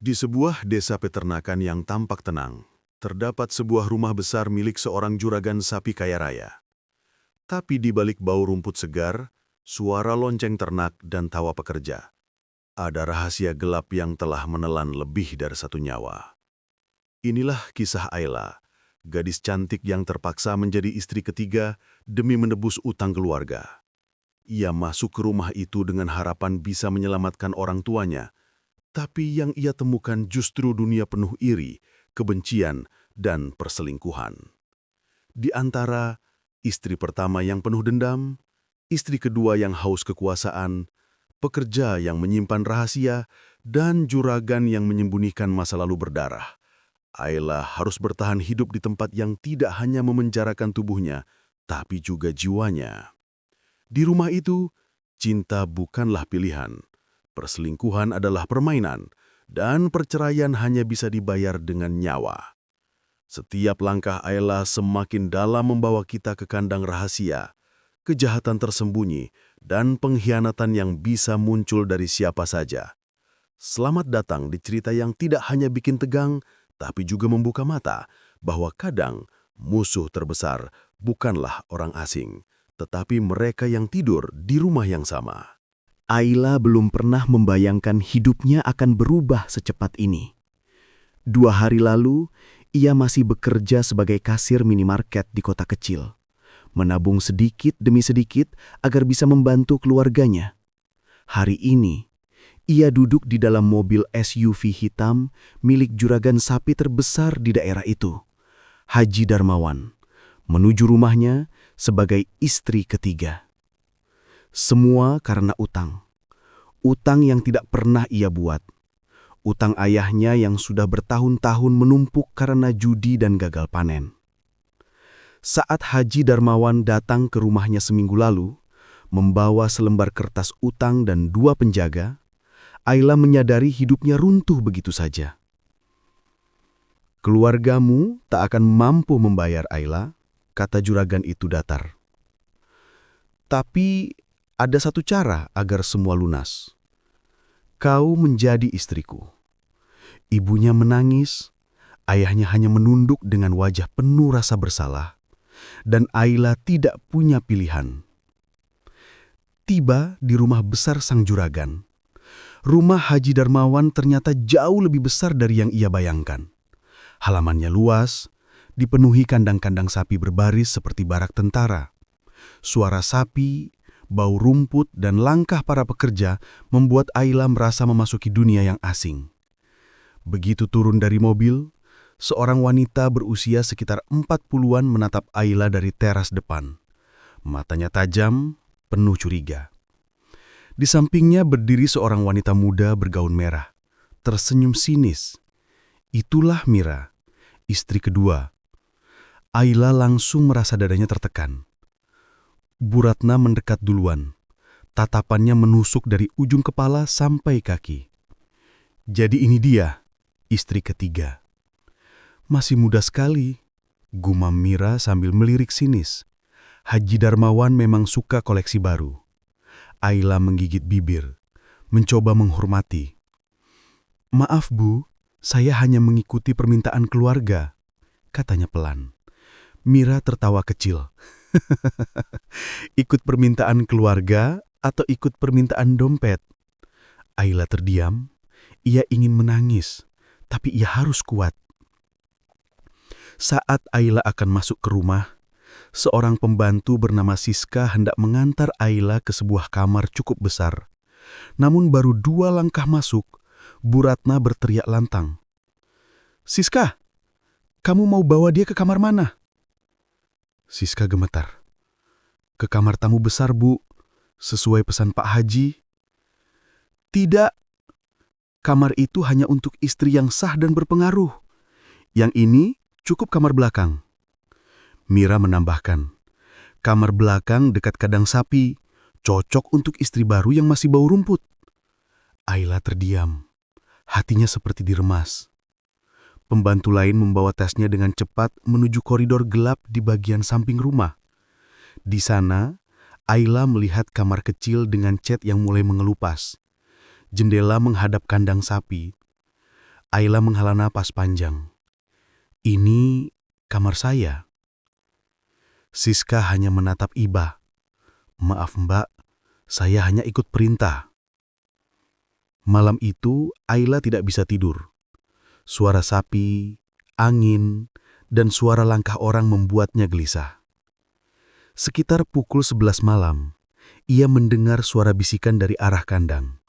Di sebuah desa peternakan yang tampak tenang, terdapat sebuah rumah besar milik seorang juragan sapi kaya raya. Tapi di balik bau rumput segar, suara lonceng ternak dan tawa pekerja, ada rahasia gelap yang telah menelan lebih dari satu nyawa. Inilah kisah Ayla, gadis cantik yang terpaksa menjadi istri ketiga demi menebus utang keluarga. Ia masuk ke rumah itu dengan harapan bisa menyelamatkan orang tuanya, tapi yang ia temukan justru dunia penuh iri, kebencian, dan perselingkuhan. Di antara istri pertama yang penuh dendam, istri kedua yang haus kekuasaan, pekerja yang menyimpan rahasia, dan juragan yang menyembunyikan masa lalu berdarah, Ayla harus bertahan hidup di tempat yang tidak hanya memenjarakan tubuhnya, tapi juga jiwanya. Di rumah itu, cinta bukanlah pilihan. Perselingkuhan adalah permainan, dan perceraian hanya bisa dibayar dengan nyawa. Setiap langkah Ayla semakin dalam membawa kita ke kandang rahasia, kejahatan tersembunyi, dan pengkhianatan yang bisa muncul dari siapa saja. Selamat datang di cerita yang tidak hanya bikin tegang, tapi juga membuka mata bahwa kadang musuh terbesar bukanlah orang asing, tetapi mereka yang tidur di rumah yang sama. Ayla belum pernah membayangkan hidupnya akan berubah secepat ini. 2 hari lalu, ia masih bekerja sebagai kasir minimarket di kota kecil, menabung sedikit demi sedikit agar bisa membantu keluarganya. Hari ini, ia duduk di dalam mobil SUV hitam milik juragan sapi terbesar di daerah itu, Haji Darmawan, menuju rumahnya sebagai istri ketiga. Semua karena utang. Utang yang tidak pernah ia buat. Utang ayahnya yang sudah bertahun-tahun menumpuk karena judi dan gagal panen. Saat Haji Darmawan datang ke rumahnya seminggu lalu, membawa selembar kertas utang dan 2 penjaga, Ayla menyadari hidupnya runtuh begitu saja. "Keluargamu tak akan mampu membayar, Ayla," kata juragan itu datar. "Tapi ada satu cara agar semua lunas. Kau menjadi istriku." Ibunya menangis, ayahnya hanya menunduk dengan wajah penuh rasa bersalah, dan Ayla tidak punya pilihan. Tiba di rumah besar sang juragan. Rumah Haji Darmawan ternyata jauh lebih besar dari yang ia bayangkan. Halamannya luas, dipenuhi kandang-kandang sapi berbaris seperti barak tentara. Suara sapi, bau rumput, dan langkah para pekerja membuat Ayla merasa memasuki dunia yang asing. Begitu turun dari mobil, seorang wanita berusia sekitar 40-an menatap Ayla dari teras depan. Matanya tajam, penuh curiga. Di sampingnya berdiri seorang wanita muda bergaun merah, tersenyum sinis. Itulah Mira, istri kedua. Ayla langsung merasa dadanya tertekan. Bu Ratna mendekat duluan. Tatapannya menusuk dari ujung kepala sampai kaki. "Jadi ini dia, istri ketiga." "Masih muda sekali," gumam Mira sambil melirik sinis. Haji Darmawan memang suka koleksi baru. Ayla menggigit bibir, mencoba menghormati. "Maaf Bu, saya hanya mengikuti permintaan keluarga," katanya pelan. Mira tertawa kecil. "Ikut permintaan keluarga atau ikut permintaan dompet?" Ayla terdiam. Ia ingin menangis, tapi ia harus kuat. Saat Ayla akan masuk ke rumah, seorang pembantu bernama Siska hendak mengantar Ayla ke sebuah kamar cukup besar. Namun baru 2 langkah masuk, Bu Ratna berteriak lantang. "Siska, kamu mau bawa dia ke kamar mana?" Siska gemetar. "Ke kamar tamu besar, Bu, sesuai pesan Pak Haji." "Tidak, kamar itu hanya untuk istri yang sah dan berpengaruh. Yang ini cukup kamar belakang." Mira menambahkan, "Kamar belakang dekat kandang sapi, cocok untuk istri baru yang masih bau rumput." Ayla terdiam, hatinya seperti diremas. Pembantu lain membawa tasnya dengan cepat menuju koridor gelap di bagian samping rumah. Di sana, Ayla melihat kamar kecil dengan cat yang mulai mengelupas. Jendela menghadap kandang sapi. Ayla menghela napas panjang. Ini kamar saya. Siska hanya menatap Iba. Maaf mbak, saya hanya ikut perintah. Malam itu Ayla tidak bisa tidur. Suara sapi, angin, dan suara langkah orang membuatnya gelisah. Sekitar pukul 11 malam, ia mendengar suara bisikan dari arah kandang.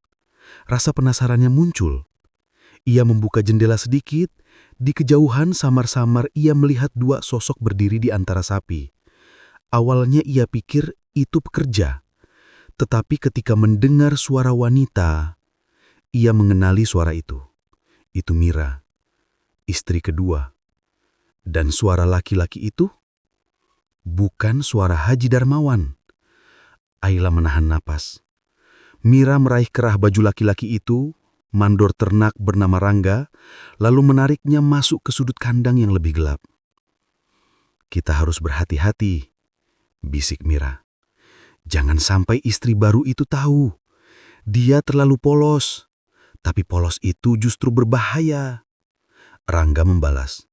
Rasa penasarannya muncul. Ia membuka jendela sedikit. Di kejauhan samar-samar ia melihat dua sosok berdiri di antara sapi. Awalnya ia pikir itu pekerja. Tetapi ketika mendengar suara wanita, ia mengenali suara itu. Itu Mira, istri kedua. Dan suara laki-laki itu bukan suara Haji Darmawan. Ayla menahan napas. Mira meraih kerah baju laki-laki itu, mandor ternak bernama Rangga, lalu menariknya masuk ke sudut kandang yang lebih gelap. Kita harus berhati-hati, bisik Mira. Jangan sampai istri baru itu tahu. Dia terlalu polos, tapi polos itu justru berbahaya. Rangga membalas,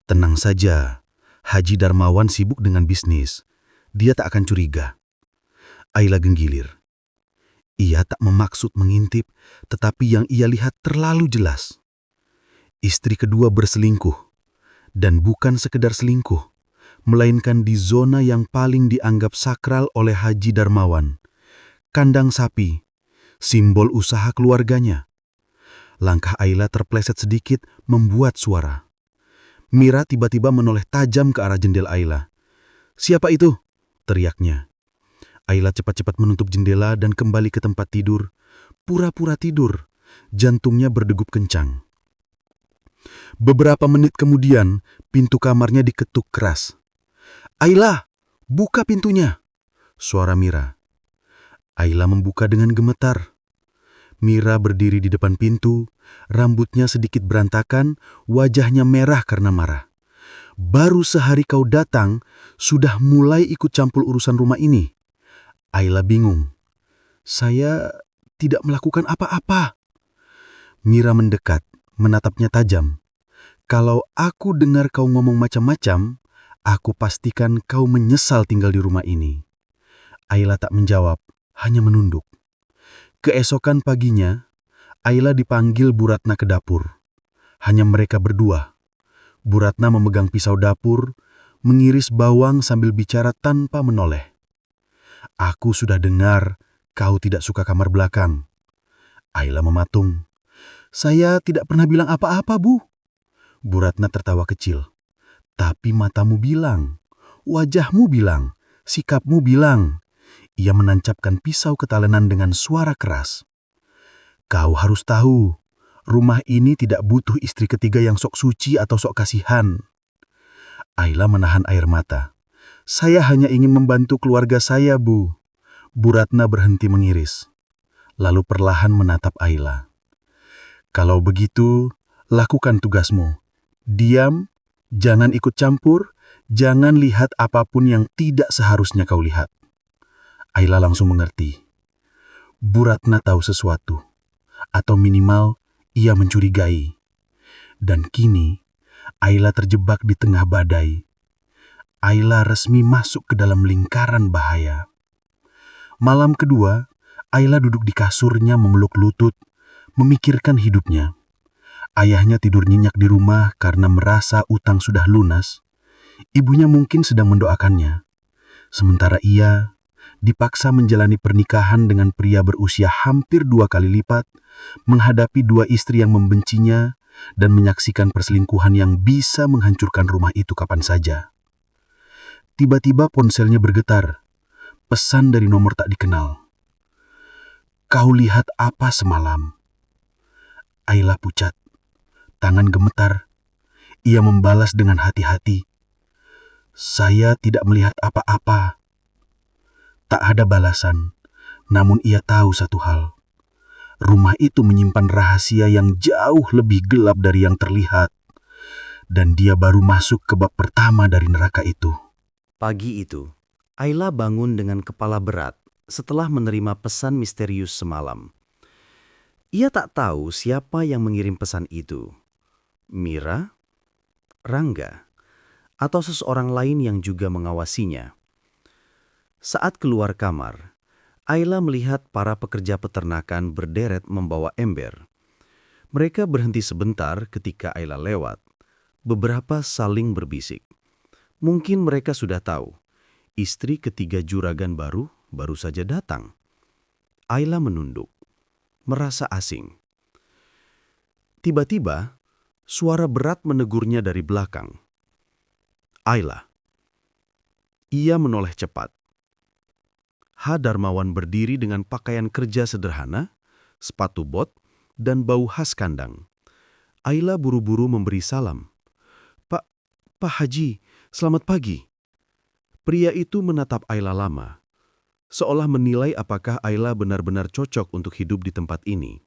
tenang saja, Haji Darmawan sibuk dengan bisnis. Dia tak akan curiga. Ayla genggilir. Ia tak memaksud mengintip, tetapi yang ia lihat terlalu jelas. Istri kedua berselingkuh, dan bukan sekedar selingkuh, melainkan di zona yang paling dianggap sakral oleh Haji Darmawan. Kandang sapi, simbol usaha keluarganya. Langkah Ayla terpleset sedikit membuat suara. Mira tiba-tiba menoleh tajam ke arah jendela Ayla. "Siapa itu?" teriaknya. Ayla cepat-cepat menutup jendela dan kembali ke tempat tidur. Pura-pura tidur, jantungnya berdegup kencang. Beberapa menit kemudian, pintu kamarnya diketuk keras. "Ayla, buka pintunya!" suara Mira. Ayla membuka dengan gemetar. Mira berdiri di depan pintu, rambutnya sedikit berantakan, wajahnya merah karena marah. "Baru sehari kau datang, sudah mulai ikut campur urusan rumah ini." Ayla bingung. "Saya tidak melakukan apa-apa." Mira mendekat, menatapnya tajam. "Kalau aku dengar kau ngomong macam-macam, aku pastikan kau menyesal tinggal di rumah ini." Ayla tak menjawab, hanya menunduk. Keesokan paginya, Ayla dipanggil Bu Ratna ke dapur. Hanya mereka berdua. Bu Ratna memegang pisau dapur, mengiris bawang sambil bicara tanpa menoleh. "Aku sudah dengar kau tidak suka kamar belakang." Ayla mematung. "Saya tidak pernah bilang apa-apa, Bu." Bu Ratna tertawa kecil. "Tapi matamu bilang, wajahmu bilang, sikapmu bilang." Ia menancapkan pisau ke talenan dengan suara keras. "Kau harus tahu, rumah ini tidak butuh istri ketiga yang sok suci atau sok kasihan." Ayla menahan air mata. "Saya hanya ingin membantu keluarga saya, Bu." Bu Ratna berhenti mengiris, lalu perlahan menatap Ayla. "Kalau begitu, lakukan tugasmu. Diam, jangan ikut campur, jangan lihat apapun yang tidak seharusnya kau lihat." Ayla langsung mengerti. Bu Ratna tahu sesuatu, atau minimal ia mencurigai. Dan kini, Ayla terjebak di tengah badai. Ayla resmi masuk ke dalam lingkaran bahaya. Malam kedua, Ayla duduk di kasurnya memeluk lutut, memikirkan hidupnya. Ayahnya tidur nyenyak di rumah karena merasa utang sudah lunas. Ibunya mungkin sedang mendoakannya. Sementara ia dipaksa menjalani pernikahan dengan pria berusia hampir 2 kali lipat, menghadapi 2 istri yang membencinya, dan menyaksikan perselingkuhan yang bisa menghancurkan rumah itu kapan saja. Tiba-tiba ponselnya bergetar. Pesan dari nomor tak dikenal. "Kau lihat apa semalam?" Ayla pucat. Tangan gemetar. Ia membalas dengan hati-hati. "Saya tidak melihat apa-apa." Tak ada balasan, namun ia tahu satu hal. Rumah itu menyimpan rahasia yang jauh lebih gelap dari yang terlihat. Dan dia baru masuk ke bab pertama dari neraka itu. Pagi itu, Ayla bangun dengan kepala berat setelah menerima pesan misterius semalam. Ia tak tahu siapa yang mengirim pesan itu, Mira, Rangga, atau seseorang lain yang juga mengawasinya. Saat keluar kamar, Ayla melihat para pekerja peternakan berderet membawa ember. Mereka berhenti sebentar ketika Ayla lewat. Beberapa saling berbisik. Mungkin mereka sudah tahu, istri ketiga juragan baru saja datang. Ayla menunduk, merasa asing. Tiba-tiba, suara berat menegurnya dari belakang. Ayla. Ia menoleh cepat. H. Darmawan berdiri dengan pakaian kerja sederhana, sepatu bot, dan bau khas kandang. Ayla buru-buru memberi salam. Pak Haji, selamat pagi." Pria itu menatap Ayla lama, seolah menilai apakah Ayla benar-benar cocok untuk hidup di tempat ini.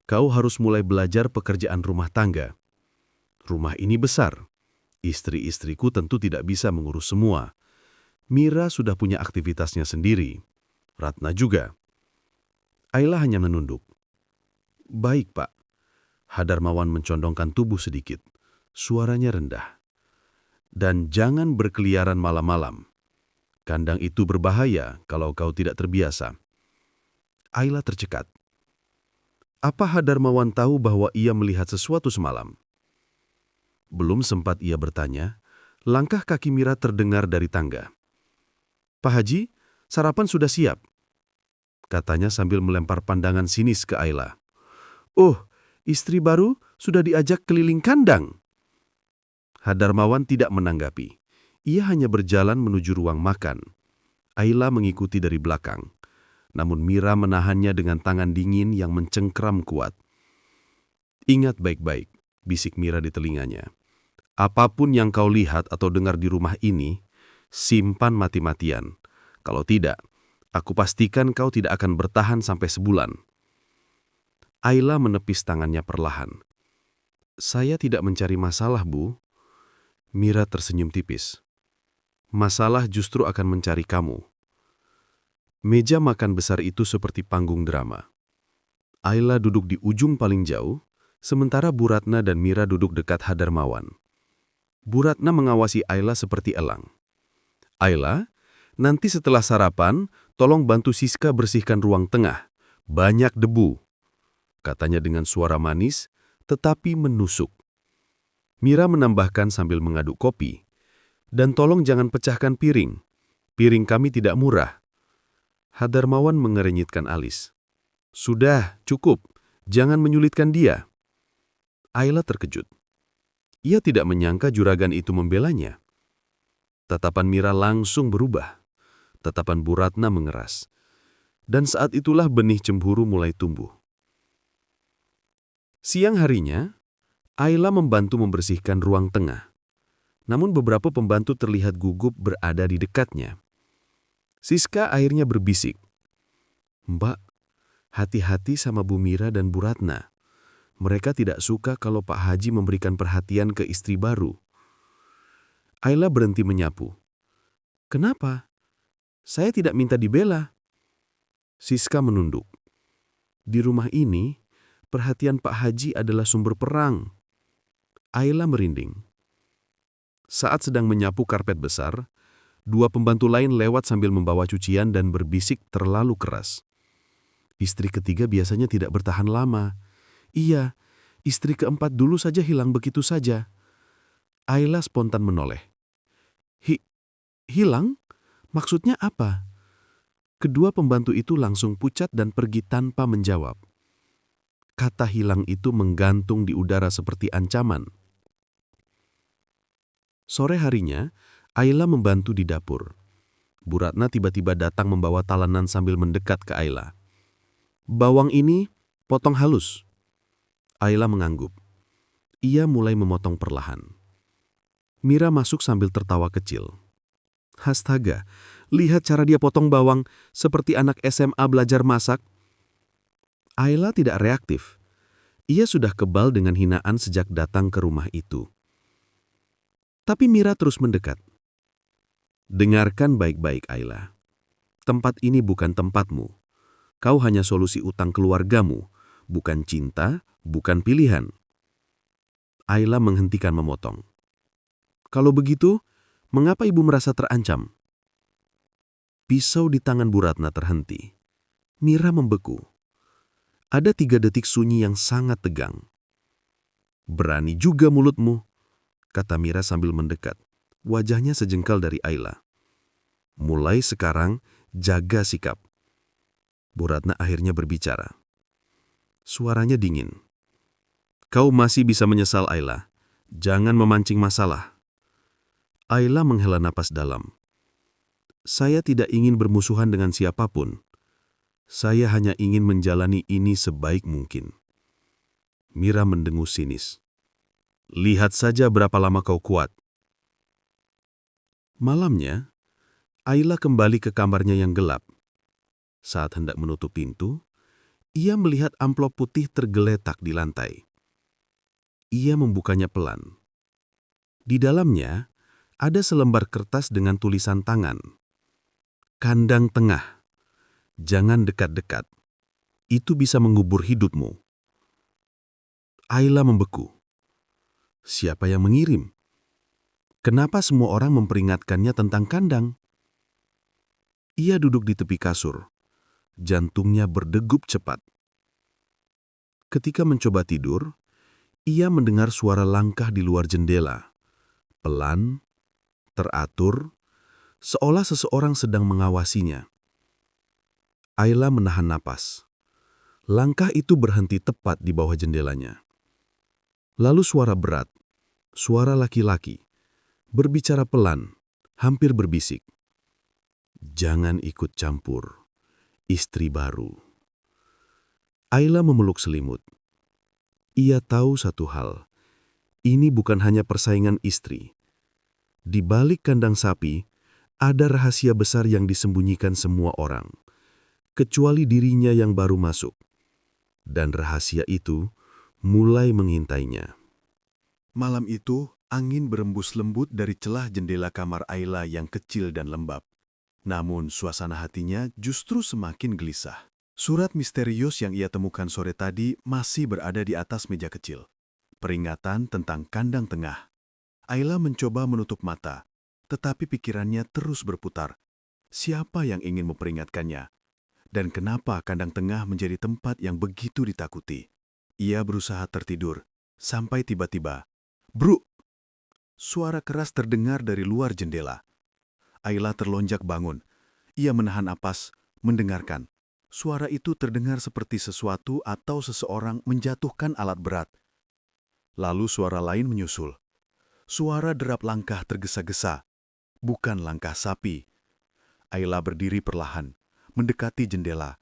"Kau harus mulai belajar pekerjaan rumah tangga. Rumah ini besar. Istri-istriku tentu tidak bisa mengurus semua. Mira sudah punya aktivitasnya sendiri. Ratna juga." Ayla hanya menunduk. "Baik, Pak." Hadarmawan mencondongkan tubuh sedikit. Suaranya rendah. "Dan jangan berkeliaran malam-malam. Kandang itu berbahaya kalau kau tidak terbiasa." Ayla tercekat. Apa Hadarmawan tahu bahwa ia melihat sesuatu semalam? Belum sempat ia bertanya, langkah kaki Mira terdengar dari tangga. "Pak Haji, sarapan sudah siap," katanya sambil melempar pandangan sinis ke Ayla. "Oh, istri baru sudah diajak keliling kandang." Hadarmawan tidak menanggapi. Ia hanya berjalan menuju ruang makan. Ayla mengikuti dari belakang. Namun Mira menahannya dengan tangan dingin yang mencengkram kuat. "Ingat baik-baik," bisik Mira di telinganya. "Apapun yang kau lihat atau dengar di rumah ini, simpan mati-matian. Kalau tidak, aku pastikan kau tidak akan bertahan sampai sebulan." Ayla menepis tangannya perlahan. "Saya tidak mencari masalah, Bu." Mira tersenyum tipis. "Masalah justru akan mencari kamu." Meja makan besar itu seperti panggung drama. Ayla duduk di ujung paling jauh, sementara Bu Ratna dan Mira duduk dekat Hadarmawan. Bu Ratna mengawasi Ayla seperti elang. "Ayla, nanti setelah sarapan, tolong bantu Siska bersihkan ruang tengah. Banyak debu," katanya dengan suara manis, tetapi menusuk. Mira menambahkan sambil mengaduk kopi, "Dan tolong jangan pecahkan piring. Piring kami tidak murah." Hadarmawan mengerenyitkan alis. "Sudah, cukup. Jangan menyulitkan dia." Ayla terkejut. Ia tidak menyangka juragan itu membelanya. Tatapan Mira langsung berubah. Tatapan Bu Ratna mengeras. Dan saat itulah benih cemburu mulai tumbuh. Siang harinya, Ayla membantu membersihkan ruang tengah. Namun beberapa pembantu terlihat gugup berada di dekatnya. Siska akhirnya berbisik, "Mbak, hati-hati sama Bu Mira dan Bu Ratna. Mereka tidak suka kalau Pak Haji memberikan perhatian ke istri baru." Ayla berhenti menyapu. "Kenapa? Saya tidak minta dibela." Siska menunduk. "Di rumah ini, perhatian Pak Haji adalah sumber perang." Ayla merinding. Saat sedang menyapu karpet besar, dua pembantu lain lewat sambil membawa cucian dan berbisik terlalu keras. "Istri ketiga biasanya tidak bertahan lama." "Iya, istri keempat dulu saja hilang begitu saja." Ayla spontan menoleh. Hilang? Maksudnya apa?" Kedua pembantu itu langsung pucat dan pergi tanpa menjawab. Kata hilang itu menggantung di udara seperti ancaman. Sore harinya, Ayla membantu di dapur. Bu Ratna tiba-tiba datang membawa talenan sambil mendekat ke Ayla. "Bawang ini potong halus." Ayla mengangguk. Ia mulai memotong perlahan. Mira masuk sambil tertawa kecil. "Astaga, lihat cara dia potong bawang seperti anak SMA belajar masak." Ayla tidak reaktif. Ia sudah kebal dengan hinaan sejak datang ke rumah itu. Tapi Mira terus mendekat. "Dengarkan baik-baik, Ayla. Tempat ini bukan tempatmu. Kau hanya solusi utang keluargamu, bukan cinta, bukan pilihan." Ayla menghentikan memotong. Kalau begitu, mengapa ibu merasa terancam? Pisau di tangan Bu Ratna terhenti. Mira membeku. Ada 3 detik sunyi yang sangat tegang. Berani juga mulutmu, kata Mira sambil mendekat. Wajahnya sejengkal dari Ayla. Mulai sekarang, jaga sikap. Bu Ratna akhirnya berbicara. Suaranya dingin. Kau masih bisa menyesal, Ayla. Jangan memancing masalah. Ayla menghela napas dalam. Saya tidak ingin bermusuhan dengan siapapun. Saya hanya ingin menjalani ini sebaik mungkin. Mira mendengus sinis. Lihat saja berapa lama kau kuat. Malamnya, Ayla kembali ke kamarnya yang gelap. Saat hendak menutup pintu, ia melihat amplop putih tergeletak di lantai. Ia membukanya pelan. Di dalamnya, ada selembar kertas dengan tulisan tangan. Kandang tengah. Jangan dekat-dekat. Itu bisa mengubur hidupmu. Ayla membeku. Siapa yang mengirim? Kenapa semua orang memperingatkannya tentang kandang? Ia duduk di tepi kasur. Jantungnya berdegup cepat. Ketika mencoba tidur, ia mendengar suara langkah di luar jendela. Pelan, teratur, seolah seseorang sedang mengawasinya. Ayla menahan napas. Langkah itu berhenti tepat di bawah jendelanya. Lalu suara berat, suara laki-laki, berbicara pelan, hampir berbisik. Jangan ikut campur, istri baru. Ayla memeluk selimut. Ia tahu satu hal, ini bukan hanya persaingan istri. Di balik kandang sapi, ada rahasia besar yang disembunyikan semua orang, kecuali dirinya yang baru masuk. Dan rahasia itu mulai mengintainya. Malam itu, angin berembus lembut dari celah jendela kamar Ayla yang kecil dan lembab. Namun, suasana hatinya justru semakin gelisah. Surat misterius yang ia temukan sore tadi masih berada di atas meja kecil. Peringatan tentang kandang tengah. Ayla mencoba menutup mata, tetapi pikirannya terus berputar. Siapa yang ingin memperingatkannya? Dan kenapa kandang tengah menjadi tempat yang begitu ditakuti? Ia berusaha tertidur, sampai tiba-tiba, "Bru!" Suara keras terdengar dari luar jendela. Ayla terlonjak bangun. Ia menahan napas, mendengarkan. Suara itu terdengar seperti sesuatu atau seseorang menjatuhkan alat berat. Lalu suara lain menyusul. Suara derap langkah tergesa-gesa, bukan langkah sapi. Ayla berdiri perlahan, mendekati jendela.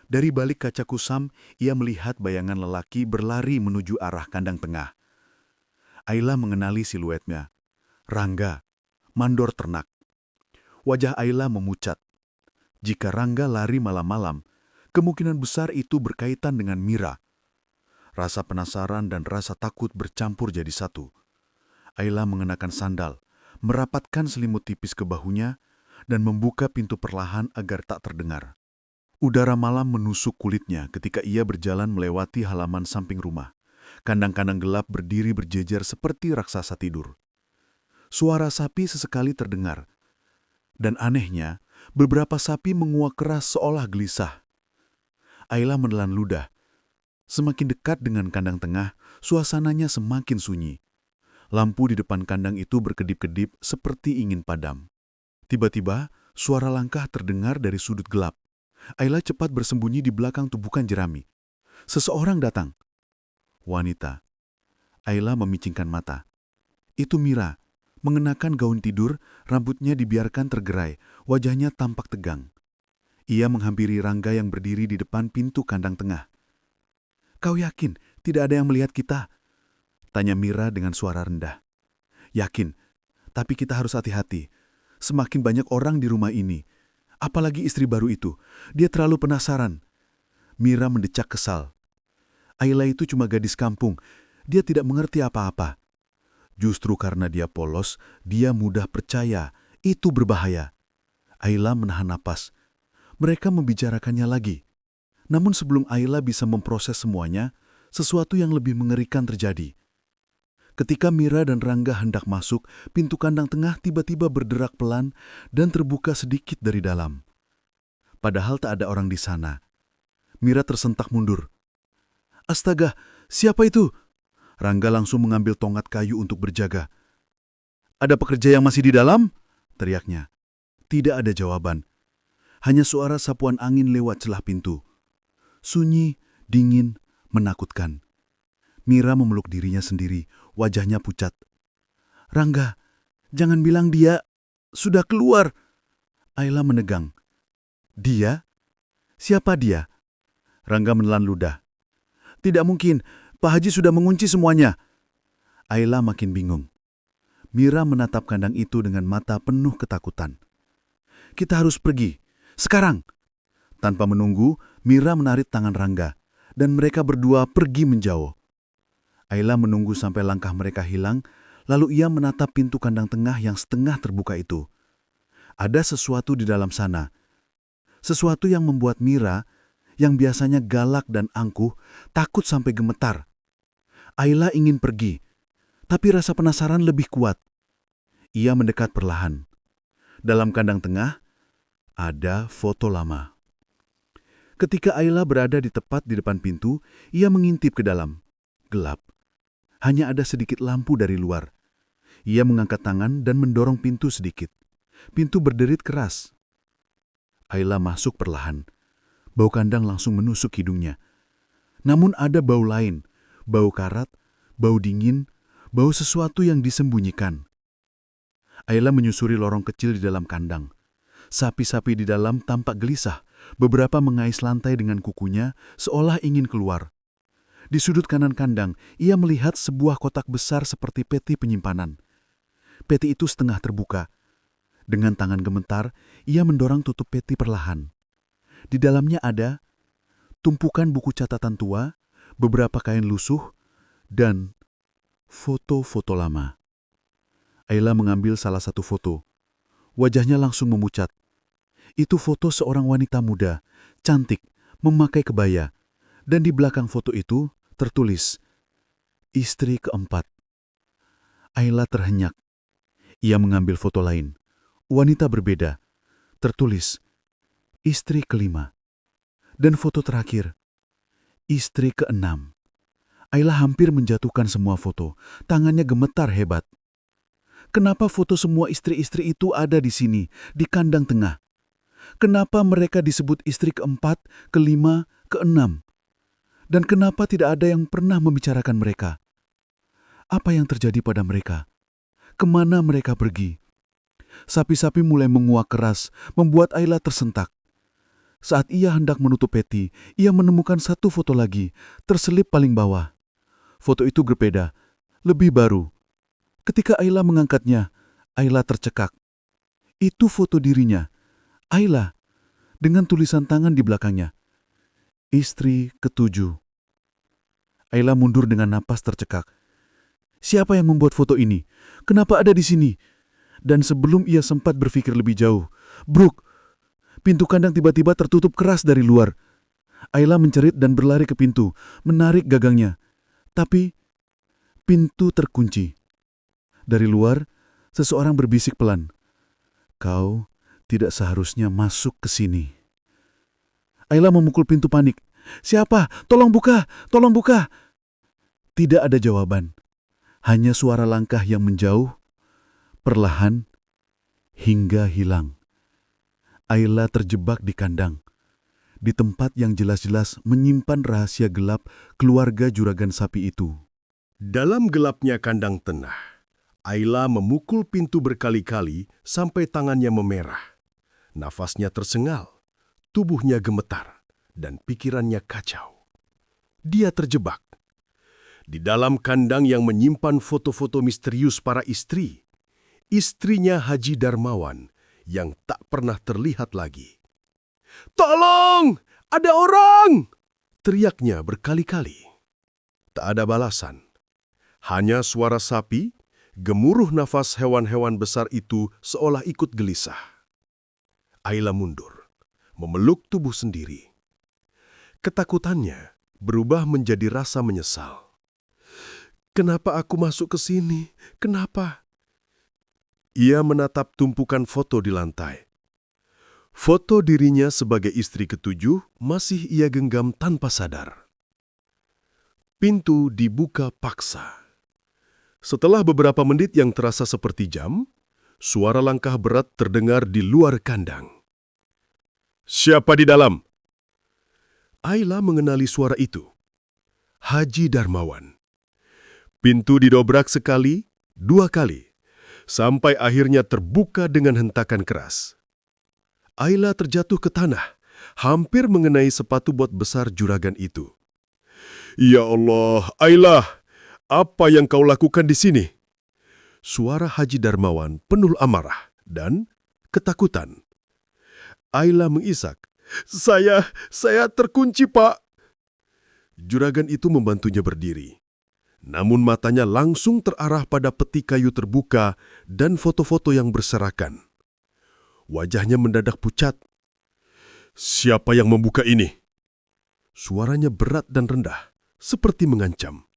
Dari balik kaca kusam, ia melihat bayangan lelaki berlari menuju arah kandang tengah. Ayla mengenali siluetnya. Rangga, mandor ternak. Wajah Ayla memucat. Jika Rangga lari malam-malam, kemungkinan besar itu berkaitan dengan Mira. Rasa penasaran dan rasa takut bercampur jadi satu. Ayla mengenakan sandal, merapatkan selimut tipis ke bahunya, dan membuka pintu perlahan agar tak terdengar. Udara malam menusuk kulitnya ketika ia berjalan melewati halaman samping rumah. Kandang-kandang gelap berdiri berjejer seperti raksasa tidur. Suara sapi sesekali terdengar. Dan anehnya, beberapa sapi menguak keras seolah gelisah. Ayla menelan ludah. Semakin dekat dengan kandang tengah, suasananya semakin sunyi. Lampu di depan kandang itu berkedip-kedip seperti ingin padam. Tiba-tiba, suara langkah terdengar dari sudut gelap. Ayla cepat bersembunyi di belakang tubukan jerami. Seseorang datang. Wanita. Ayla memicingkan mata. Itu Mira, mengenakan gaun tidur, rambutnya dibiarkan tergerai, wajahnya tampak tegang. Ia menghampiri Rangga yang berdiri di depan pintu kandang tengah. "Kau yakin tidak ada yang melihat kita?" tanya Mira dengan suara rendah. "Yakin, tapi kita harus hati-hati. Semakin banyak orang di rumah ini. Apalagi istri baru itu. Dia terlalu penasaran." Mira mendecak kesal. Ayla itu cuma gadis kampung. Dia tidak mengerti apa-apa. Justru karena dia polos, dia mudah percaya. Itu berbahaya. Ayla menahan napas. Mereka membicarakannya lagi. Namun sebelum Ayla bisa memproses semuanya, sesuatu yang lebih mengerikan terjadi. Ketika Mira dan Rangga hendak masuk, pintu kandang tengah tiba-tiba berderak pelan dan terbuka sedikit dari dalam. Padahal tak ada orang di sana. Mira tersentak mundur. "Astaga, siapa itu?" Rangga langsung mengambil tongkat kayu untuk berjaga. "Ada pekerja yang masih di dalam?" teriaknya. Tidak ada jawaban. Hanya suara sapuan angin lewat celah pintu. Sunyi, dingin, menakutkan. Mira memeluk dirinya sendiri, wajahnya pucat. "Rangga, jangan bilang dia sudah keluar." Ayla menegang. "Dia? Siapa dia?" Rangga menelan ludah. "Tidak mungkin, Pak Haji sudah mengunci semuanya." Ayla makin bingung. Mira menatap kandang itu dengan mata penuh ketakutan. "Kita harus pergi. Sekarang!" Tanpa menunggu, Mira menarik tangan Rangga, dan mereka berdua pergi menjauh. Ayla menunggu sampai langkah mereka hilang, lalu ia menatap pintu kandang tengah yang setengah terbuka itu. Ada sesuatu di dalam sana. Sesuatu yang membuat Mira, yang biasanya galak dan angkuh, takut sampai gemetar. Ayla ingin pergi, tapi rasa penasaran lebih kuat. Ia mendekat perlahan. Dalam kandang tengah, ada foto lama. Ketika Ayla berada di tepat di depan pintu, ia mengintip ke dalam. Gelap. Hanya ada sedikit lampu dari luar. Ia mengangkat tangan dan mendorong pintu sedikit. Pintu berderit keras. Ayla masuk perlahan. Bau kandang langsung menusuk hidungnya. Namun ada bau lain. Bau karat, bau dingin, bau sesuatu yang disembunyikan. Ayla menyusuri lorong kecil di dalam kandang. Sapi-sapi di dalam tampak gelisah. Beberapa mengais lantai dengan kukunya, seolah ingin keluar. Di sudut kanan kandang, ia melihat sebuah kotak besar seperti peti penyimpanan. Peti itu setengah terbuka. Dengan tangan gemetar, ia mendorong tutup peti perlahan. Di dalamnya ada tumpukan buku catatan tua, beberapa kain lusuh, dan foto-foto lama. Ayla mengambil salah satu foto. Wajahnya langsung memucat. Itu foto seorang wanita muda, cantik, memakai kebaya. Dan di belakang foto itu tertulis, "Istri keempat." Ayla terhenyak. Ia mengambil foto lain. Wanita berbeda. Tertulis, "Istri kelima." Dan foto terakhir, "Istri keenam." Ayla hampir menjatuhkan semua foto. Tangannya gemetar hebat. Kenapa foto semua istri-istri itu ada di sini, di kandang tengah? Kenapa mereka disebut istri keempat, kelima, keenam? Dan kenapa tidak ada yang pernah membicarakan mereka? Apa yang terjadi pada mereka? Kemana mereka pergi? Sapi-sapi mulai menguak keras, membuat Ayla tersentak. Saat ia hendak menutup peti, ia menemukan satu foto lagi, terselip paling bawah. Foto itu berbeda, lebih baru. Ketika Ayla mengangkatnya, Ayla tercekak. Itu foto dirinya, Ayla, dengan tulisan tangan di belakangnya. Istri ketujuh. Ayla mundur dengan napas tercekak. Siapa yang membuat foto ini? Kenapa ada di sini? Dan sebelum ia sempat berpikir lebih jauh, bruk! Pintu kandang tiba-tiba tertutup keras dari luar. Ayla mencerit dan berlari ke pintu, menarik gagangnya. Tapi pintu terkunci. Dari luar, seseorang berbisik pelan. "Kau tidak seharusnya masuk ke sini." Ayla memukul pintu panik. "Siapa? Tolong buka! Tolong buka!" Tidak ada jawaban. Hanya suara langkah yang menjauh, perlahan, hingga hilang. Ayla terjebak di kandang. Di tempat yang jelas-jelas menyimpan rahasia gelap keluarga juragan sapi itu. Dalam gelapnya kandang tengah, Ayla memukul pintu berkali-kali sampai tangannya memerah. Nafasnya tersengal, tubuhnya gemetar, dan pikirannya kacau. Dia terjebak di dalam kandang yang menyimpan foto-foto misterius para istri. Istrinya Haji Darmawan yang tak pernah terlihat lagi. "Tolong! Ada orang!" teriaknya berkali-kali. Tak ada balasan. Hanya suara sapi, gemuruh nafas hewan-hewan besar itu seolah ikut gelisah. Ayla mundur, memeluk tubuh sendiri. Ketakutannya berubah menjadi rasa menyesal. Kenapa aku masuk ke sini? Kenapa? Ia menatap tumpukan foto di lantai. Foto dirinya sebagai istri ketujuh masih ia genggam tanpa sadar. Pintu dibuka paksa. Setelah beberapa menit yang terasa seperti jam, suara langkah berat terdengar di luar kandang. "Siapa di dalam?" Ayla mengenali suara itu. Haji Darmawan. Pintu didobrak sekali, dua kali, sampai akhirnya terbuka dengan hentakan keras. Ayla terjatuh ke tanah, hampir mengenai sepatu bot besar juragan itu. "Ya Allah, Ayla, apa yang kau lakukan di sini?" Suara Haji Darmawan penuh amarah dan ketakutan. Ayla mengisak, Saya terkunci, Pak." Juragan itu membantunya berdiri. Namun matanya langsung terarah pada peti kayu terbuka dan foto-foto yang berserakan. Wajahnya mendadak pucat. "Siapa yang membuka ini?" Suaranya berat dan rendah, seperti mengancam.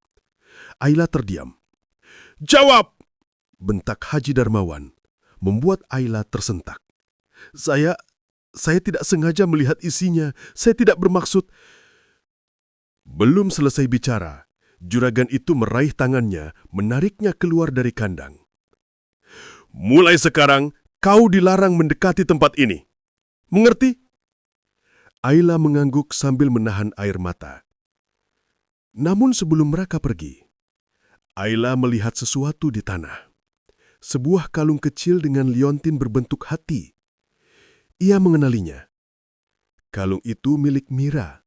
Ayla terdiam. "Jawab!" bentak Haji Darmawan, membuat Ayla tersentak. Saya tidak sengaja melihat isinya. Saya tidak bermaksud." Belum selesai bicara, juragan itu meraih tangannya, menariknya keluar dari kandang. "Mulai sekarang, kau dilarang mendekati tempat ini. Mengerti?" Ayla mengangguk sambil menahan air mata. Namun sebelum mereka pergi, Ayla melihat sesuatu di tanah. Sebuah kalung kecil dengan liontin berbentuk hati. Ia mengenalinya. Kalung itu milik Mira,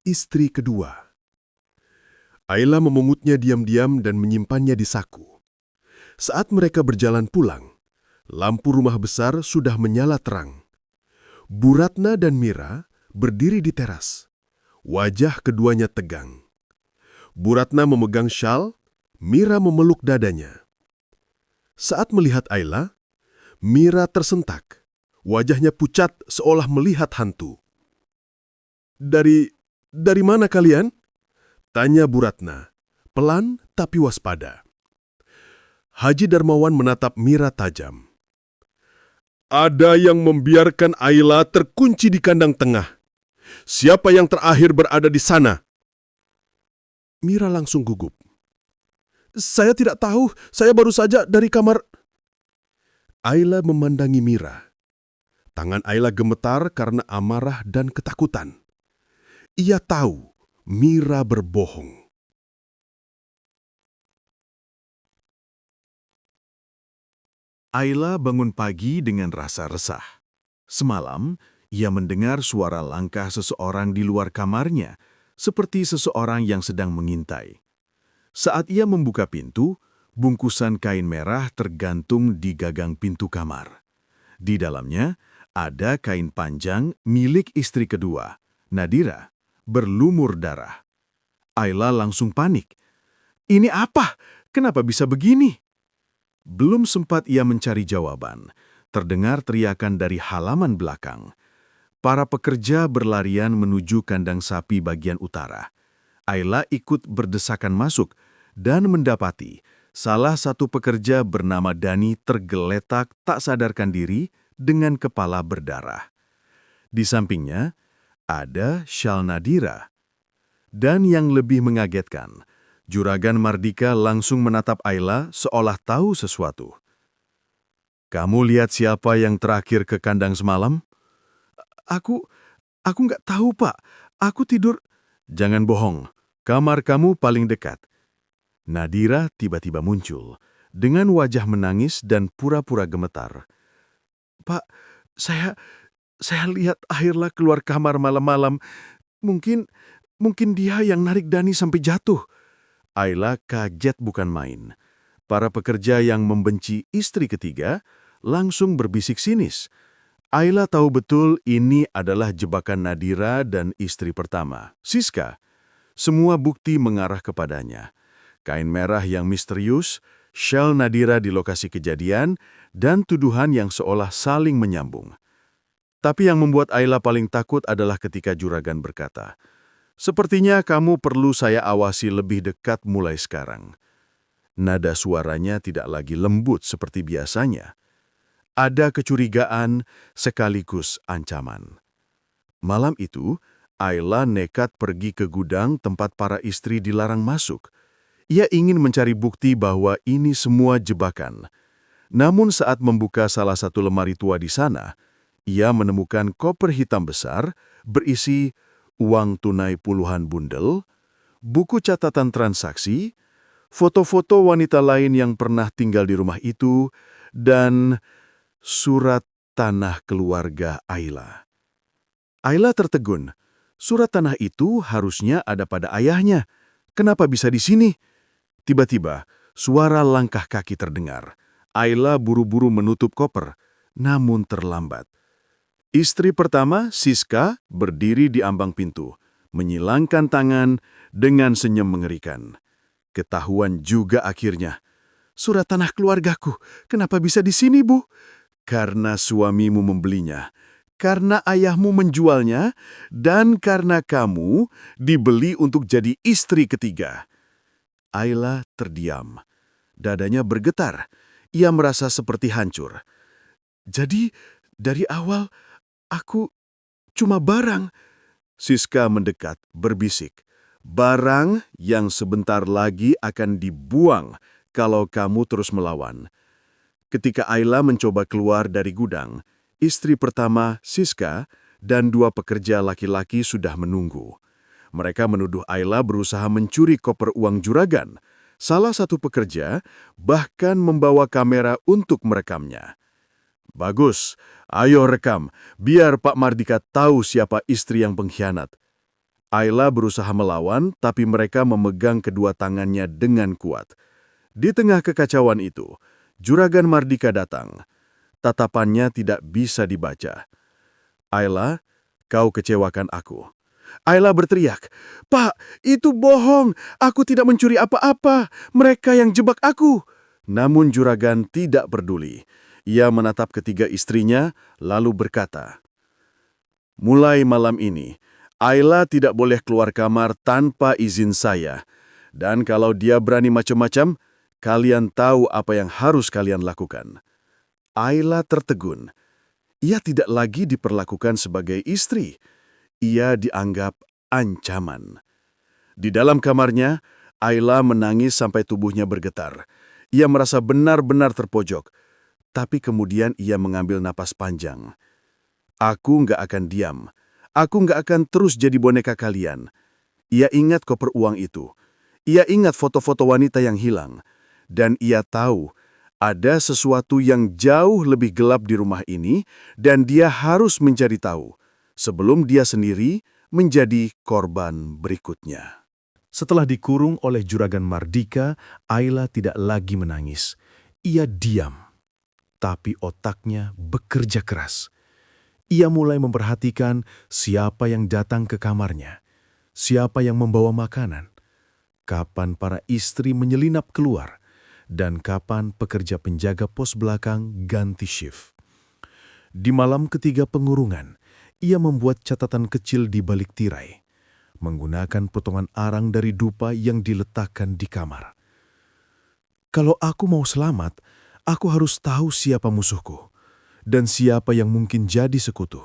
istri kedua. Ayla memungutnya diam-diam dan menyimpannya di saku. Saat mereka berjalan pulang, lampu rumah besar sudah menyala terang. Bu Ratna dan Mira berdiri di teras. Wajah keduanya tegang. Bu Ratna memegang syal, Mira memeluk dadanya. Saat melihat Ayla, Mira tersentak. Wajahnya pucat seolah melihat hantu. Dari mana kalian?" tanya Bu Ratna, pelan tapi waspada. Haji Darmawan menatap Mira tajam. "Ada yang membiarkan Ayla terkunci di kandang tengah. Siapa yang terakhir berada di sana?" Mira langsung gugup. "Saya tidak tahu, saya baru saja dari kamar." Ayla memandangi Mira. Tangan Ayla gemetar karena amarah dan ketakutan. Ia tahu Mira berbohong. Ayla bangun pagi dengan rasa resah. Semalam, ia mendengar suara langkah seseorang di luar kamarnya, seperti seseorang yang sedang mengintai. Saat ia membuka pintu, bungkusan kain merah tergantung di gagang pintu kamar. Di dalamnya, ada kain panjang milik istri kedua, Nadira, berlumur darah. Ayla langsung panik. "Ini apa? Kenapa bisa begini?" Belum sempat ia mencari jawaban, terdengar teriakan dari halaman belakang. Para pekerja berlarian menuju kandang sapi bagian utara. Ayla ikut berdesakan masuk dan mendapati salah satu pekerja bernama Dani tergeletak tak sadarkan diri dengan kepala berdarah. Di sampingnya ada syal Nadira. Dan yang lebih mengagetkan, Juragan Mardika langsung menatap Ayla seolah tahu sesuatu. "Kamu lihat siapa yang terakhir ke kandang semalam?" Aku nggak tahu, Pak. Aku tidur." "Jangan bohong. Kamar kamu paling dekat." Nadira tiba-tiba muncul, dengan wajah menangis dan pura-pura gemetar. "Pak, saya lihat Ayla keluar kamar malam-malam. Mungkin dia yang narik Dani sampai jatuh." Ayla kaget bukan main. Para pekerja yang membenci istri ketiga langsung berbisik sinis. Ayla tahu betul ini adalah jebakan Nadira dan istri pertama, Siska. Semua bukti mengarah kepadanya. Kain merah yang misterius, syal Nadira di lokasi kejadian, dan tuduhan yang seolah saling menyambung. Tapi yang membuat Ayla paling takut adalah ketika juragan berkata, Sepertinya kamu perlu saya awasi lebih dekat mulai sekarang. Nada suaranya tidak lagi lembut seperti biasanya. Ada kecurigaan sekaligus ancaman. Malam itu, Ayla nekat pergi ke gudang tempat para istri dilarang masuk. Ia ingin mencari bukti bahwa ini semua jebakan. Namun saat membuka salah satu lemari tua di sana, ia menemukan koper hitam besar berisi uang tunai puluhan bundel, buku catatan transaksi, foto-foto wanita lain yang pernah tinggal di rumah itu, dan surat tanah keluarga Ayla. Ayla tertegun. Surat tanah itu harusnya ada pada ayahnya. Kenapa bisa di sini? Tiba-tiba, suara langkah kaki terdengar. Ayla buru-buru menutup koper, namun terlambat. Istri pertama, Siska, berdiri di ambang pintu, menyilangkan tangan dengan senyum mengerikan. Ketahuan juga akhirnya. Surat tanah keluargaku, kenapa bisa di sini, Bu? Karena suamimu membelinya, karena ayahmu menjualnya, dan karena kamu dibeli untuk jadi istri ketiga. Ayla terdiam. Dadanya bergetar. Ia merasa seperti hancur. Jadi, dari awal, aku cuma barang. Siska mendekat, berbisik. Barang yang sebentar lagi akan dibuang kalau kamu terus melawan. Ketika Ayla mencoba keluar dari gudang, istri pertama, Siska, dan dua pekerja laki-laki sudah menunggu. Mereka menuduh Ayla berusaha mencuri koper uang juragan. Salah satu pekerja bahkan membawa kamera untuk merekamnya. Bagus, ayo rekam, biar Pak Mardika tahu siapa istri yang pengkhianat. Ayla berusaha melawan, tapi mereka memegang kedua tangannya dengan kuat. Di tengah kekacauan itu, Juragan Mardika datang. Tatapannya tidak bisa dibaca. Ayla, kau kecewakan aku. Ayla berteriak, Pak, itu bohong. Aku tidak mencuri apa-apa. Mereka yang jebak aku. Namun Juragan tidak peduli. Ia menatap ketiga istrinya, lalu berkata, mulai malam ini, Ayla tidak boleh keluar kamar tanpa izin saya. Dan kalau dia berani macam-macam, kalian tahu apa yang harus kalian lakukan. Ayla tertegun. Ia tidak lagi diperlakukan sebagai istri. Ia dianggap ancaman. Di dalam kamarnya, Ayla menangis sampai tubuhnya bergetar. Ia merasa benar-benar terpojok. Tapi kemudian ia mengambil napas panjang. Aku nggak akan diam. Aku nggak akan terus jadi boneka kalian. Ia ingat koper uang itu. Ia ingat foto-foto wanita yang hilang. Dan ia tahu ada sesuatu yang jauh lebih gelap di rumah ini dan dia harus mencari tahu sebelum dia sendiri menjadi korban berikutnya. Setelah dikurung oleh Juragan Mardika, Ayla tidak lagi menangis. Ia diam. Tapi otaknya bekerja keras. Ia mulai memperhatikan siapa yang datang ke kamarnya, siapa yang membawa makanan, kapan para istri menyelinap keluar, dan kapan pekerja penjaga pos belakang ganti shift. Di malam ketiga pengurungan, ia membuat catatan kecil di balik tirai, menggunakan potongan arang dari dupa yang diletakkan di kamar. Kalau aku mau selamat, aku harus tahu siapa musuhku dan siapa yang mungkin jadi sekutu.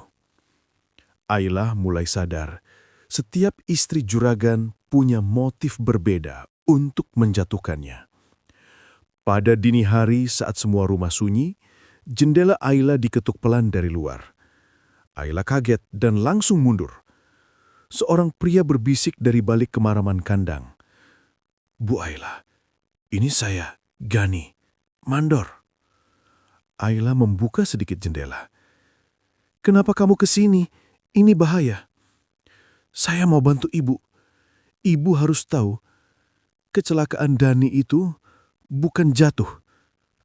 Ayla mulai sadar, setiap istri juragan punya motif berbeda untuk menjatuhkannya. Pada dini hari saat semua rumah sunyi, jendela Ayla diketuk pelan dari luar. Ayla kaget dan langsung mundur. Seorang pria berbisik dari balik kemaraman kandang. Bu Ayla, ini saya, Gani, mandor. Ayla membuka sedikit jendela. Kenapa kamu ke sini? Ini bahaya. Saya mau bantu ibu. Ibu harus tahu, kecelakaan Dani itu bukan jatuh.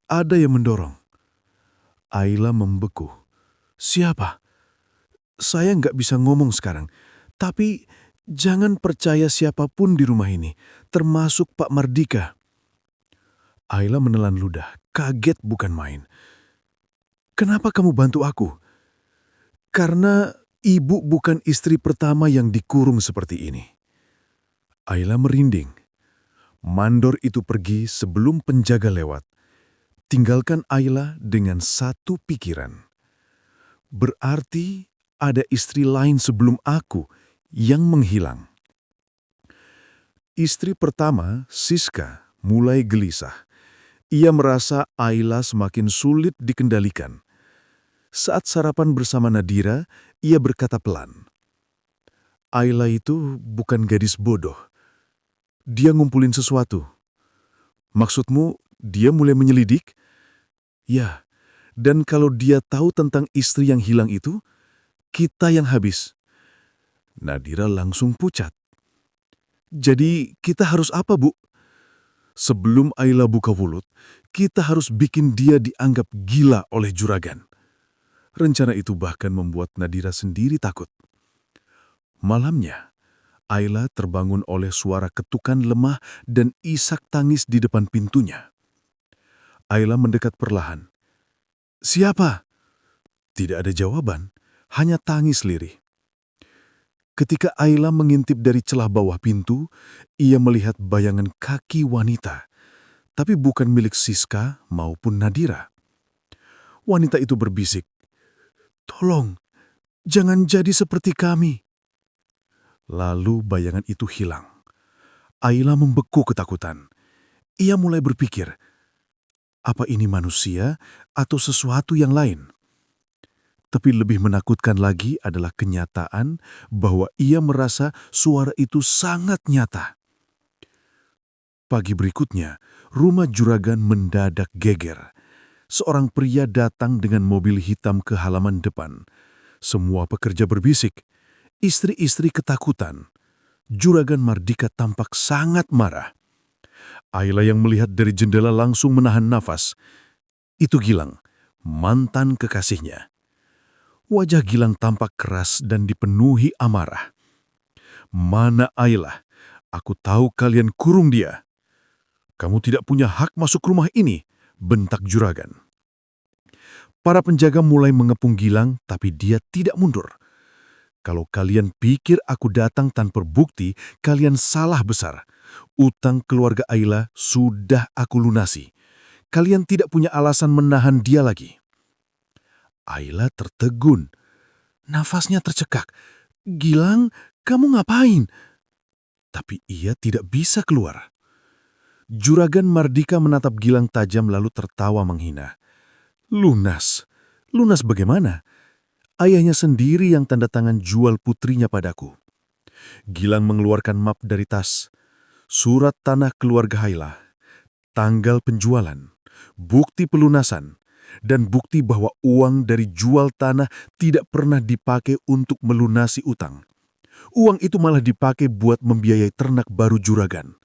Ada yang mendorong. Ayla membeku. Siapa? Saya nggak bisa ngomong sekarang. Tapi jangan percaya siapapun di rumah ini, termasuk Pak Mardika. Ayla menelan ludah, kaget bukan main. Kenapa kamu bantu aku? Karena ibu bukan istri pertama yang dikurung seperti ini. Ayla merinding. Mandor itu pergi sebelum penjaga lewat. Tinggalkan Ayla dengan satu pikiran. Berarti ada istri lain sebelum aku yang menghilang. Istri pertama, Siska, mulai gelisah. Ia merasa Ayla semakin sulit dikendalikan. Saat sarapan bersama Nadira, ia berkata pelan, "Ayla itu bukan gadis bodoh. Dia ngumpulin sesuatu. Maksudmu, dia mulai menyelidik?" "Ya, dan kalau dia tahu tentang istri yang hilang itu, kita yang habis." Nadira langsung pucat. "Jadi kita harus apa, Bu?" "Sebelum Ayla buka mulut, kita harus bikin dia dianggap gila oleh juragan." Rencana itu bahkan membuat Nadira sendiri takut. Malamnya, Ayla terbangun oleh suara ketukan lemah dan isak tangis di depan pintunya. Ayla mendekat perlahan. "Siapa?" Tidak ada jawaban, hanya tangis lirih. Ketika Ayla mengintip dari celah bawah pintu, ia melihat bayangan kaki wanita, tapi bukan milik Siska maupun Nadira. Wanita itu berbisik, "Tolong, jangan jadi seperti kami." Lalu bayangan itu hilang. Ayla membeku ketakutan. Ia mulai berpikir, apa ini manusia atau sesuatu yang lain? Tapi lebih menakutkan lagi adalah kenyataan bahwa ia merasa suara itu sangat nyata. Pagi berikutnya, rumah juragan mendadak geger. Seorang pria datang dengan mobil hitam ke halaman depan. Semua pekerja berbisik. Istri-istri ketakutan. Juragan Mardika tampak sangat marah. Ayla yang melihat dari jendela langsung menahan nafas. Itu Gilang, mantan kekasihnya. Wajah Gilang tampak keras dan dipenuhi amarah. "Mana Ayla? Aku tahu kalian kurung dia." "Kamu tidak punya hak masuk rumah ini," bentak juragan. Para penjaga mulai mengepung Gilang, tapi dia tidak mundur. "Kalau kalian pikir aku datang tanpa bukti, kalian salah besar. Utang keluarga Ayla sudah aku lunasi. Kalian tidak punya alasan menahan dia lagi." Ayla tertegun. Nafasnya tercekak. "Gilang, kamu ngapain?" Tapi ia tidak bisa keluar. Juragan Mardika menatap Gilang tajam lalu tertawa menghina. "Lunas? Lunas bagaimana? Ayahnya sendiri yang tanda tangan jual putrinya padaku." Gilang mengeluarkan map dari tas. Surat tanah keluarga Ayla, tanggal penjualan, bukti pelunasan, dan bukti bahwa uang dari jual tanah tidak pernah dipakai untuk melunasi utang. Uang itu malah dipakai buat membiayai ternak baru juragan.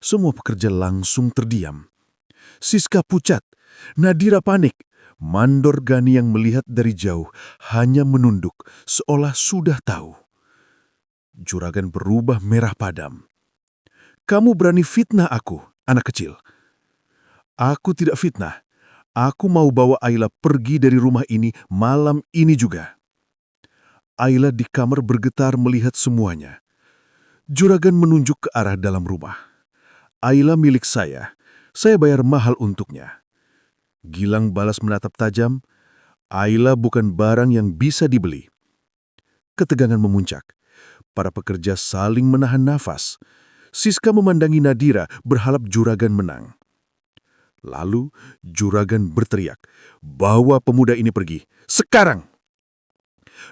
Semua pekerja langsung terdiam. Siska pucat, Nadira panik. Mandor Gani yang melihat dari jauh hanya menunduk, seolah sudah tahu. Juragan berubah merah padam. "Kamu berani fitnah aku, anak kecil." "Aku tidak fitnah. Aku mau bawa Ayla pergi dari rumah ini malam ini juga." Ayla di kamar bergetar melihat semuanya. Juragan menunjuk ke arah dalam rumah. "Ayla milik saya. Saya bayar mahal untuknya." Gilang balas menatap tajam. "Ayla bukan barang yang bisa dibeli." Ketegangan memuncak. Para pekerja saling menahan nafas. Siska memandangi Nadira berharap juragan menang. Lalu juragan berteriak, "Bawa pemuda ini pergi, sekarang!"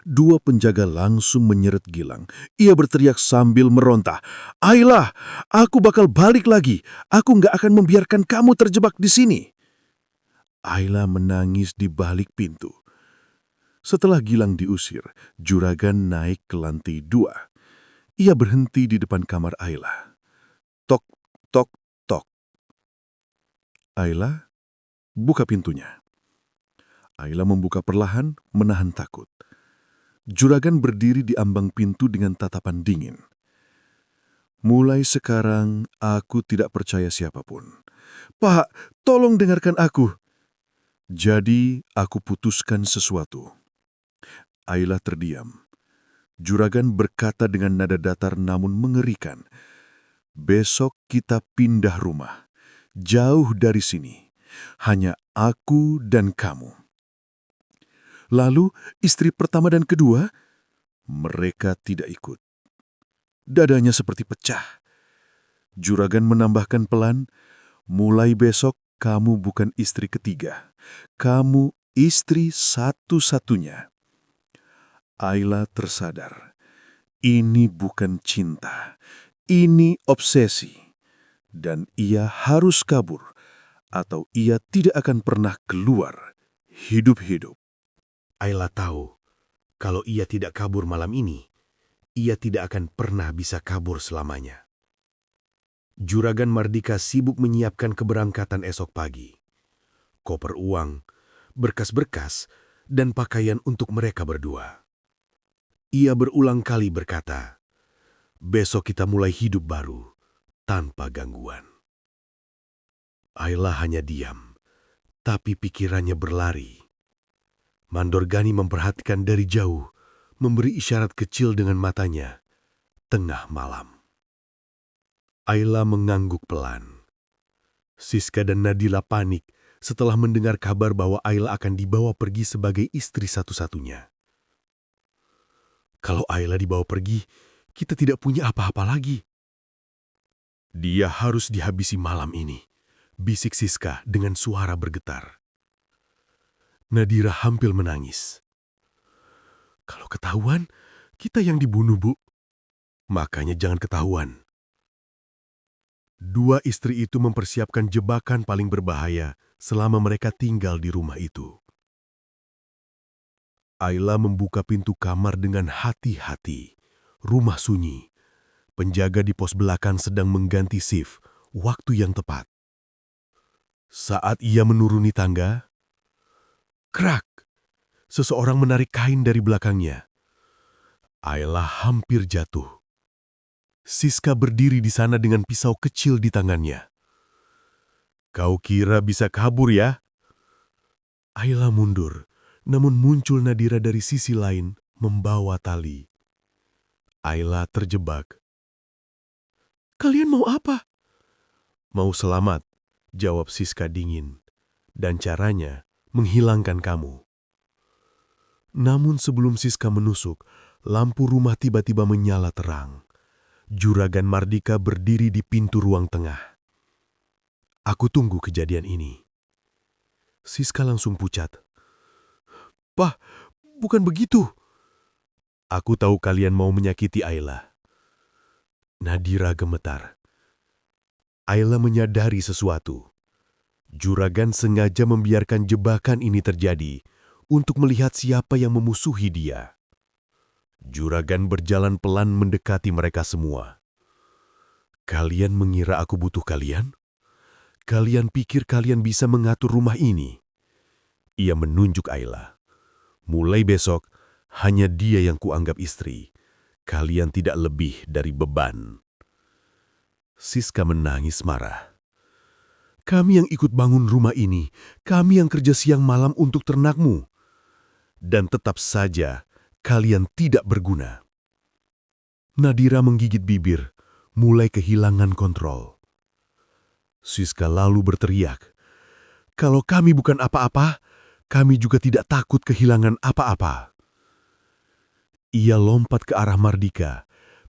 Dua penjaga langsung menyeret Gilang. Ia berteriak sambil meronta, "Ayla, aku bakal balik lagi. Aku nggak akan membiarkan kamu terjebak di sini." Ayla menangis di balik pintu. Setelah Gilang diusir, juragan naik ke lantai 2. Ia berhenti di depan kamar Ayla. Tok, tok, tok. "Ayla, buka pintunya." Ayla membuka perlahan, menahan takut. Juragan berdiri di ambang pintu dengan tatapan dingin. "Mulai sekarang, aku tidak percaya siapapun." "Pak, tolong dengarkan aku." "Jadi, aku putuskan sesuatu." Ayla terdiam. Juragan berkata dengan nada datar namun mengerikan, Besok kita pindah rumah, jauh dari sini. Hanya aku dan kamu. Lalu istri pertama dan kedua, mereka tidak ikut. Dadanya seperti pecah. Juragan menambahkan pelan, mulai besok kamu bukan istri ketiga. Kamu istri satu-satunya. Ayla tersadar. Ini bukan cinta. Ini obsesi. Dan ia harus kabur. Atau ia tidak akan pernah keluar hidup-hidup. Ayla tahu, kalau ia tidak kabur malam ini, ia tidak akan pernah bisa kabur selamanya. Juragan Mardika sibuk menyiapkan keberangkatan esok pagi. Koper uang, berkas-berkas, dan pakaian untuk mereka berdua. Ia berulang kali berkata, besok kita mulai hidup baru, tanpa gangguan. Ayla hanya diam, tapi pikirannya berlari. Mandorgani memperhatikan dari jauh, memberi isyarat kecil dengan matanya, tengah malam. Ayla mengangguk pelan. Siska dan Nadila panik setelah mendengar kabar bahwa Ayla akan dibawa pergi sebagai istri satu-satunya. Kalau Ayla dibawa pergi, kita tidak punya apa-apa lagi. Dia harus dihabisi malam ini, bisik Siska dengan suara bergetar. Nadira hampir menangis. Kalau ketahuan, kita yang dibunuh, Bu. Makanya jangan ketahuan. Dua istri itu mempersiapkan jebakan paling berbahaya selama mereka tinggal di rumah itu. Ayla membuka pintu kamar dengan hati-hati. Rumah sunyi. Penjaga di pos belakang sedang mengganti shift, waktu yang tepat. Saat ia menuruni tangga, krak! Seseorang menarik kain dari belakangnya. Ayla hampir jatuh. Siska berdiri di sana dengan pisau kecil di tangannya. Kau kira bisa kabur ya? Ayla mundur, namun muncul Nadira dari sisi lain membawa tali. Ayla terjebak. Kalian mau apa? Mau selamat, jawab Siska dingin. Dan caranya menghilangkan kamu. Namun sebelum Siska menusuk, lampu rumah tiba-tiba menyala terang. Juragan Mardika berdiri di pintu ruang tengah. Aku tunggu kejadian ini. Siska langsung pucat. Pak, bukan begitu. Aku tahu kalian mau menyakiti Ayla. Nadira gemetar. Ayla menyadari sesuatu. Juragan sengaja membiarkan jebakan ini terjadi untuk melihat siapa yang memusuhi dia. Juragan berjalan pelan mendekati mereka semua. Kalian mengira aku butuh kalian? Kalian pikir kalian bisa mengatur rumah ini? Ia menunjuk Ayla. Mulai besok, hanya dia yang kuanggap istri. Kalian tidak lebih dari beban. Siska menangis marah. Kami yang ikut bangun rumah ini, kami yang kerja siang malam untuk ternakmu. Dan tetap saja, kalian tidak berguna. Nadira menggigit bibir, mulai kehilangan kontrol. Siska lalu berteriak, kalau kami bukan apa-apa, kami juga tidak takut kehilangan apa-apa. Ia lompat ke arah Mardika,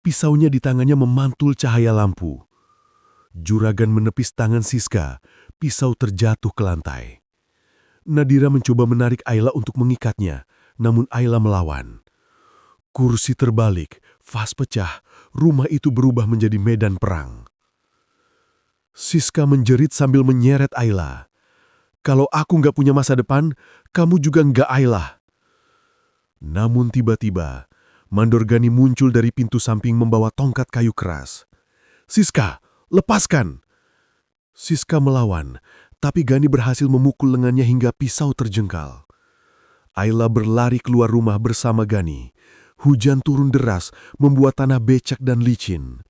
pisaunya di tangannya memantul cahaya lampu. Juragan menepis tangan Siska, pisau terjatuh ke lantai. Nadira mencoba menarik Ayla untuk mengikatnya, namun Ayla melawan. Kursi terbalik, vas pecah, rumah itu berubah menjadi medan perang. Siska menjerit sambil menyeret Ayla. Kalau aku nggak punya masa depan, kamu juga nggak, Ayla. Namun tiba-tiba, Mandorgani muncul dari pintu samping membawa tongkat kayu keras. Siska, lepaskan! Siska melawan, tapi Gani berhasil memukul lengannya hingga pisau terjengkal. Ayla berlari keluar rumah bersama Gani. Hujan turun deras, membuat tanah becek dan licin.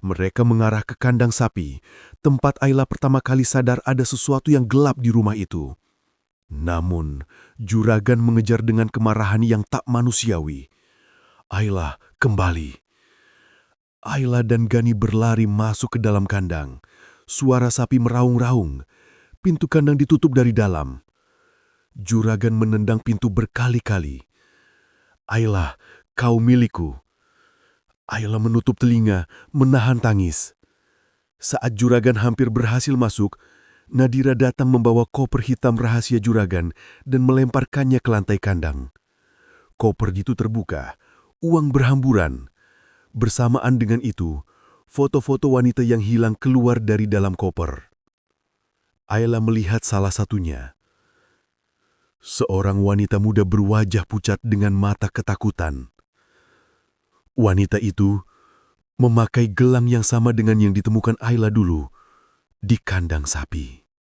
Mereka mengarah ke kandang sapi, tempat Ayla pertama kali sadar ada sesuatu yang gelap di rumah itu. Namun, Juragan mengejar dengan kemarahan yang tak manusiawi. Ayla kembali. Ayla dan Gani berlari masuk ke dalam kandang. Suara sapi meraung-raung. Pintu kandang ditutup dari dalam. Juragan menendang pintu berkali-kali. Ayla, kau milikku. Ayla menutup telinga, menahan tangis. Saat juragan hampir berhasil masuk, Nadira datang membawa koper hitam rahasia juragan dan melemparkannya ke lantai kandang. Koper itu terbuka, uang berhamburan. Bersamaan dengan itu, foto-foto wanita yang hilang keluar dari dalam koper. Ayla melihat salah satunya. Seorang wanita muda berwajah pucat dengan mata ketakutan. Wanita itu memakai gelang yang sama dengan yang ditemukan Ayla dulu di kandang sapi.